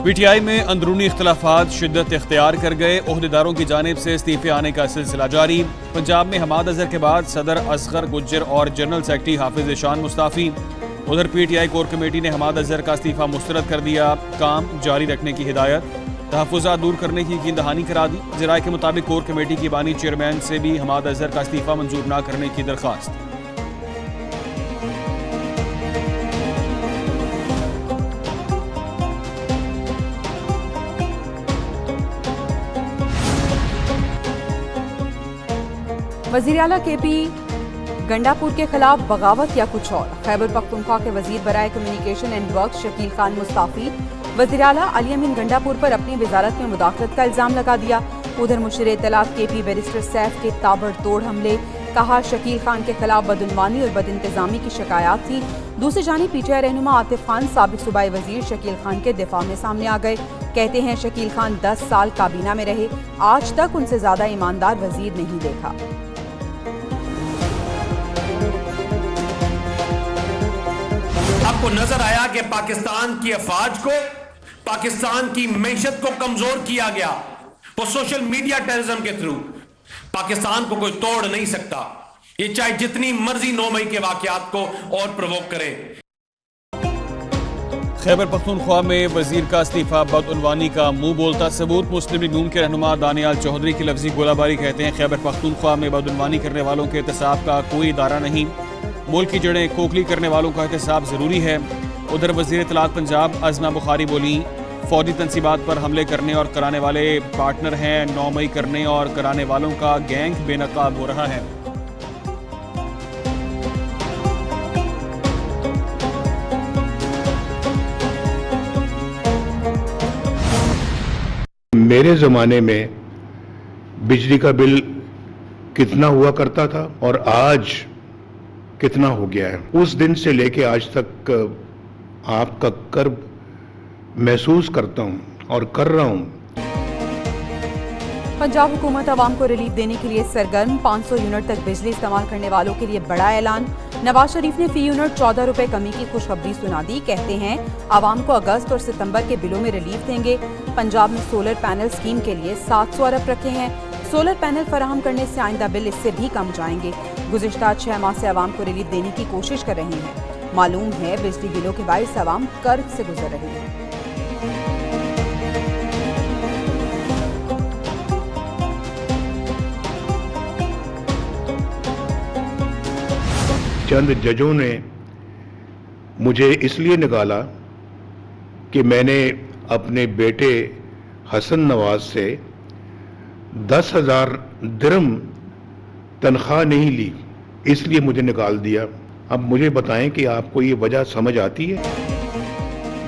PTI में अंदरूनी इख्तलाफात शिद्दत इख्तियार कर गए। ओहदेदारों की जानिब से इस्तीफे आने का सिलसिला जारी। पंजाब में हमाद अजहर के बाद सदर असगर गुज्जर और जनरल सेक्रेटरी हाफिज ईशान मुस्ताफी। उधर पीटीआई कोर कमेटी ने हमाद अजहर का इस्तीफा मुस्तरद कर दिया। काम जारी रखने की हिदायत, तहफ़्फ़ुज़ात दूर करने की यकीन दहानी करा दी। ज़राए के मुताबिक कोर कमेटी की बानी चेयरमैन से भी हमाद अजहर का इस्तीफा मंजूर न करने की दरख्वास्त। वज़ीर आला केपी गंडापुर के खिलाफ बगावत या कुछ और। खैबर पख्तूनख्वा के वजीर बराए communication and work Shakeel Khan मुस्ताफी वज़ीर आला अली अमीन गंडापुर पर अपनी वजारत में मुदाखलत का इल्जाम लगा दिया। उधर मुशीर इत्तलात केपी बैरिस्टर सैफ के ताबड़तोड़ हमले। कहा शकील खान के खिलाफ बदउनवानी और बदइंतजामी की शिकायत थी। दूसरी जानिब पीटीआई रहनुमा आतिफ खान साबिक सूबाई वजीर शकील खान के दिफा में सामने आ गए। कहते हैं शकील खान 10 साल काबीना में रहे, आज तक उनसे ज्यादा ईमानदार वजीर नहीं देखा। आपको नजर आया कि पाकिस्तान की अफवाज को, पाकिस्तान की मैशत को कमजोर किया गया। वो सोशल मीडिया टेररिज्म के थ्रू पाकिस्तान को कोई तोड़ नहीं सकता, ये चाहे जितनी मर्जी 9 मई के वाकयात को और प्रवोक करे। खैबर पख्तूनख्वा में वजीर का इस्तीफा बदउनवानी का मुंह बोलता सबूत। मुस्लिम लीग नून के रहनुमा दानियाल चौधरी की लफ्जी गोलाबारी। कहते हैं खैबर पख्तूनख्वा में बदउनवानी करने वालों के एहतसाब का कोई इदारा नहीं। मुल्क की जड़ें खोखली करने वालों का एहतसाब जरूरी है। उधर वजीर इत्तलात पंजाब अज़मा बुखारी बोली, फौजी तनसीबात पर हमले करने और कराने वाले पार्टनर हैं। 9 मई करने और कराने वालों का गैंग बेनकाब हो रहा है। मेरे ज़माने में बिजली का बिल कितना हुआ करता था और आज कितना हो गया है। उस दिन से लेके आज तक आपका कर्ब महसूस करता हूं और कर रहा हूं। पंजाब हुकूमत आवाम को रिलीफ देने के लिए सरगर्म। 500 यूनिट तक बिजली इस्तेमाल करने वालों के लिए बड़ा ऐलान। नवाज शरीफ ने फी यूनिट 14 रुपए कमी की खुशखबरी सुना दी। कहते हैं आवाम को अगस्त और सितंबर के बिलों में रिलीफ देंगे। पंजाब में सोलर पैनल स्कीम के लिए 700 अरब रखे हैं। सोलर पैनल फराहम करने से आइंदा बिल इससे भी कम जाएंगे। गुज़िश्ता 6 माह से आवाम को रिलीफ देने की कोशिश कर रहे हैं। मालूम है बिजली बिलों के बाइस आवाम कर्ज से गुजर रहे हैं। चंद जजों ने मुझे इसलिए निकाला कि मैंने अपने बेटे हसन नवाज से 10,000 दिरहम तनख्वाह नहीं ली, इसलिए मुझे निकाल दिया। अब मुझे बताएं कि आपको ये वजह समझ आती है?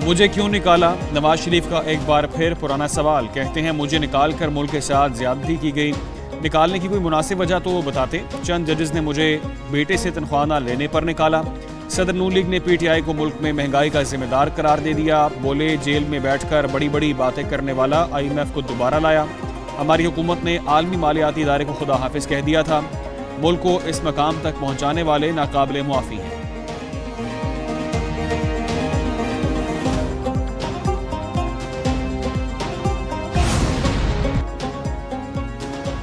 मुझे क्यों निकाला? नवाज शरीफ का एक बार फिर पुराना सवाल। कहते हैं मुझे निकाल कर मुल्क के साथ ज्यादती की गई। निकालने की कोई मुनासिब वजह तो वो बताते। चंद जजेस ने मुझे बेटे से तनख्वाह न लेने पर निकाला। सदर नून लीग ने पीटीआई को मुल्क में महंगाई का जिम्मेदार करार दे दिया। बोले जेल में बैठकर बड़ी बड़ी बातें करने वाला IMF को दोबारा लाया। हमारी हुकूमत ने आलमी मालियाती इदारे को खुदा हाफिज कह दिया था। मुल्क को इस मकाम तक पहुंचाने वाले नाकाबिले मुआफ़ी हैं।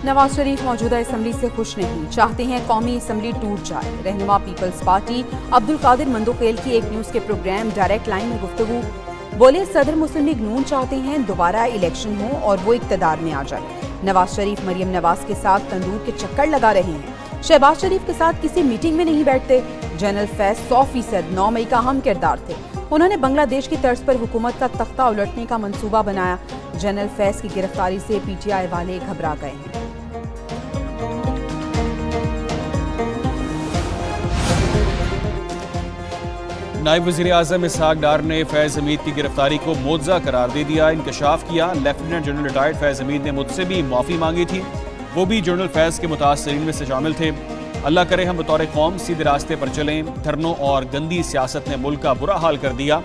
नवाज शरीफ मौजूदा असम्बली से खुश नहीं, चाहते हैं कौमी असम्बली टूट जाए। रहनुमा पीपल्स पार्टी अब्दुल कादिर मंदोखेल की एक न्यूज़ के प्रोग्राम डायरेक्ट लाइन में गुफ्तगू। बोले सदर मुस्लिम लीग नून चाहते हैं दोबारा इलेक्शन हो और वो इक्तदार में आ जाए। नवाज शरीफ मरियम नवाज के साथ तंदूर के चक्कर लगा रहे हैं। शहबाज शरीफ के साथ किसी मीटिंग में नहीं बैठते। जनरल फैज 100% 9 मई का अहम किरदार थे। उन्होंने बांग्लादेश की तर्ज पर हुकूमत का तख्ता उलटने का मंसूबा बनाया। जनरल फैज की गिरफ्तारी से पीटीआई वाले घबरा गए हैं। नायब वज़ीर आज़म इसहाक डार ने फैज़ हमीद की गिरफ्तारी को मुआवजा करार दे दिया। इंकशाफ किया। लेफ्टिनेंट जनरल रिटायर्ड फैज़ हमीद ने मुझसे भी माफ़ी मांगी थी। वो भी जनरल फैज़ के मुतासरीन में से शामिल थे। अल्लाह करे हम बतौर कौम सीधे रास्ते पर चलें। धरनों और गंदी सियासत ने मुल्क का बुरा हाल कर दिया।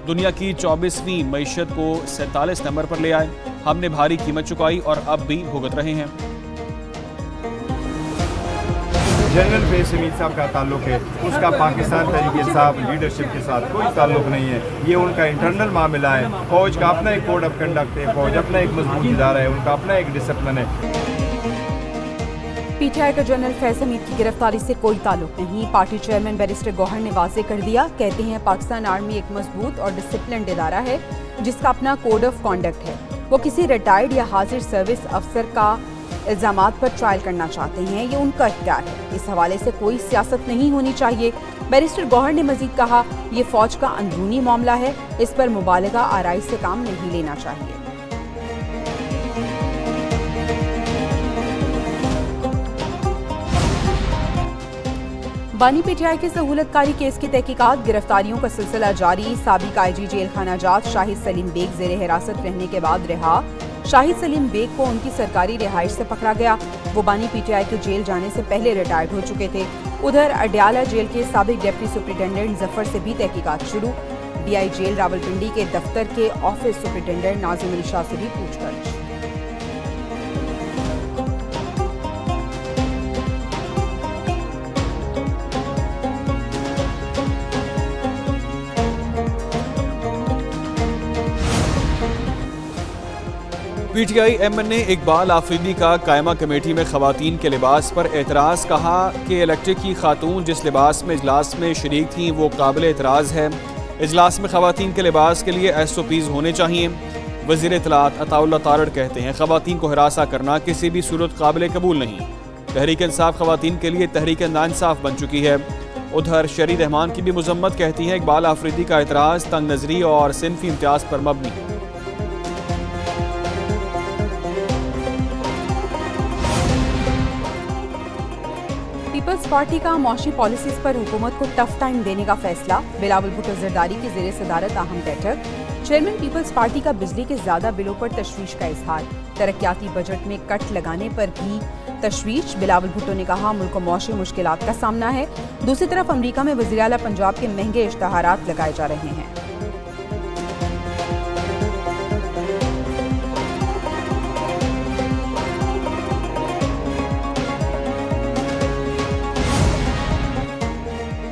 दुनिया की 24वीं मईशत को 47 नंबर पर ले आए। हमने भारी कीमत चुकाई और अब भी भुगत रहे हैं। जनरल फैज़ हमीद साहब का ताल्लुक है, उसका पाकिस्तान तहरीक-ए-इंसाफ लीडरशिप के साथ कोई ताल्लुक नहीं है। ये उनका इंटरनल मामला है। फ़ौज का अपना एक कोड ऑफ कंडक्ट है, फ़ौज अपना एक मजबूत इदारा है, उनका अपना एक डिसिप्लिन है। पीटीआई का जनरल फैज़ हमीद की गिरफ्तारी से कोई ताल्लुक नहीं। पार्टी चेयरमैन बैरिस्टर गौहर ने वाज़ेह कर दिया। कहते हैं पाकिस्तान आर्मी एक मजबूत और डिसिप्लिन्ड इदारा है जिसका अपना कोड ऑफ कॉन्डक्ट है। वो किसी रिटायर्ड या हाजिर सर्विस अफसर का इल्ज़ामात पर ट्रायल करना चाहते हैं, ये उनका इख्तियार है। इस हवाले से कोई सियासत नहीं होनी चाहिए। बैरिस्टर गौहर ने मजीद कहा, ये फौज का अंदरूनी मामला है, इस पर मुबालगा आराई से काम नहीं लेना चाहिए। बानी पीटीआई के सहूलतकारी केस की तहकीकात, गिरफ्तारियों का सिलसिला जारी। साबिक आईजी जेल खाना जात शाहिद सलीम बेग जेर हिरासत रहने के बाद रिहा। शाहिद सलीम बेग को उनकी सरकारी रिहाइश से पकड़ा गया। वो बानी पीटीआई के जेल जाने से पहले रिटायर्ड हो चुके थे। उधर अडयाला जेल के साबिक डिप्टी सुपरिटेंडेंट जफर से भी तहकीकात शुरू। डीआई जेल रावलपिंडी के दफ्तर के ऑफिस सुपरिटेंडेंट नाजिम अली शाह से भी पूछताछ। पीटीआई एमएनए इकबाल आफरीदी का कायमा कमेटी में खवातीन के लिबास पर एतराज़। कहा कि इलेक्टेड की खातून जिस लिबास में इजलास में शरीक थीं वो काबिल एतराज़ है। इजलास में खवातीन के लिबास के लिए SOPs होने चाहिए। वज़ीर इत्तलात अताउल्लाह तारड़ कहते हैं खवातीन को हिरासा करना किसी भी सूरत काबिल कबूल नहीं। तहरीक इंसाफ खवातीन के लिए तहरीक नाइंसाफ बन चुकी है। उधर शरी रहमान की भी मजम्मत। कहती हैं इकबाल आफरीदी का एतराज़ तंग नजरी और सिनफी इम्तियाज पर मबनी। पीपल्स पार्टी का मौशी पॉलिसीज पर हुकूमत को टफ टाइम देने का फैसला। बिलावल भुट्टो जरदारी की ज़ेरे सदारत अहम बैठक। चेयरमैन पीपल्स पार्टी का बिजली के ज्यादा बिलों पर तशवीश का इजहार। तरक्याती बजट में कट लगाने पर भी तशवीश। बिलावल भुट्टो ने कहा मुल्क को मौशी मुश्किलात का सामना है। दूसरी तरफ अमरीका में वज़ीर आला पंजाब के महंगे इश्तहारात लगाए जा रहे हैं।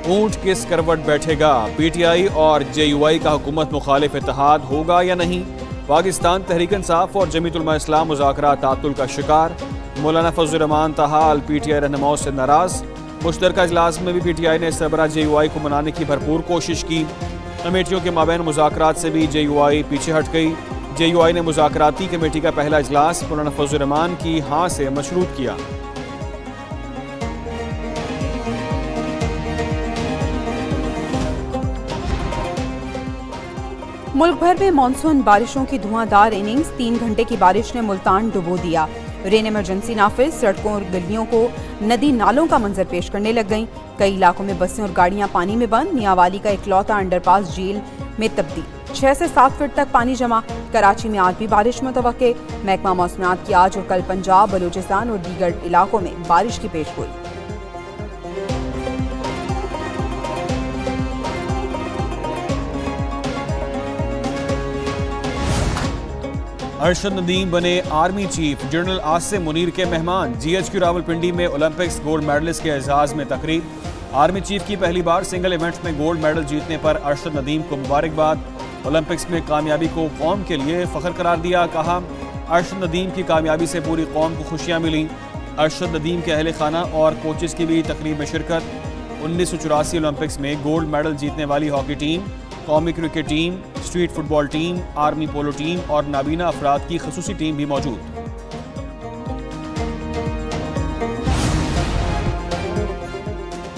ऊंट किस करवट बैठेगा, पीटीआई और JUI का हुकूमत मुखालिफ इत्तेहाद होगा या नहीं। पाकिस्तान तहरीक इंसाफ और जमीयत उलमा इस्लाम मुज़ाकरात तातुल का शिकार। मौलाना फजल रहमान ताहाल PTI रहनुमाओं से नाराज। मुश्तरका इजलास में भी PTI ने सरबराह JUI को मनाने की भरपूर कोशिश की। कमेटियों के माबैन मुज़ाकरात से भी JUI पीछे हट गई। JUI ने मुज़ाकराती कमेटी का पहला इजलास मौलाना फजल रहमान की हाँ से मशरूत किया। मुल्क भर में मानसून बारिशों की धुआंधार इनिंग्स। 3 घंटे की बारिश ने मुल्तान डुबो दिया। रेन इमरजेंसी नाफिज। सड़कों और गलियों को नदी नालों का मंजर पेश करने लग गईं। कई इलाकों में बसें और गाड़ियां पानी में बंद। मियांवाली का इकलौता अंडरपास झील में तब्दील। 6 से 7 फीट तक पानी जमा। कराची में आज भी बारिश मुतवक्के। महकमा मौसमियात की आज और कल पंजाब, बलूचिस्तान और दीगर इलाकों में बारिश की पेशगोई। अरशद नदीम बने army chief. General Asim Munir के मेहमान। GHQ रावलपिंडी में ओलंपिक्स गोल्ड मेडलिस्ट के एजाज में तकरीब। आर्मी चीफ की पहली बार सिंगल इवेंट में गोल्ड मेडल जीतने पर अरशद नदीम को मुबारकबाद। ओलंपिक्स में कामयाबी को कौम के लिए फख्र करार दिया। कहा अरशद नदीम की कामयाबी से पूरी कौम को खुशियां मिली। अरशद नदीम के अहले खाना और कोचेस की भी तकरीब में शिरकत। 1984 ओलंपिक्स में गोल्ड मेडल जीतने वाली हॉकी टीम, कौमी cricket team, street football team, army polo team और नाबीना अफराद की खसूसी टीम भी मौजूद।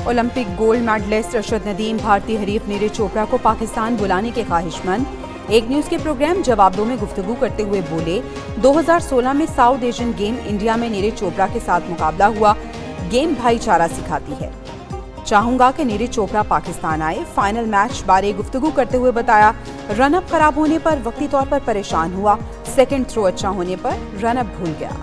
Olympic gold medalist Arshad Nadeem भारतीय हरीफ नीरज चोपड़ा को पाकिस्तान बुलाने के ख्वाहिशमंद। एक न्यूज के प्रोग्राम जवाब दो में गुफ्तगू करते हुए बोले 2016 में साउथ एशियन गेम इंडिया में नीरज चोपड़ा के साथ मुकाबला हुआ। गेम भाईचारा सिखाती है। चाहूंगा कि नीरज चोपड़ा पाकिस्तान आए। फाइनल मैच बारे गुफ्तगू करते हुए बताया रनअप खराब होने पर वक्ती तौर पर परेशान हुआ। सेकंड थ्रो अच्छा होने पर रनअप भूल गया।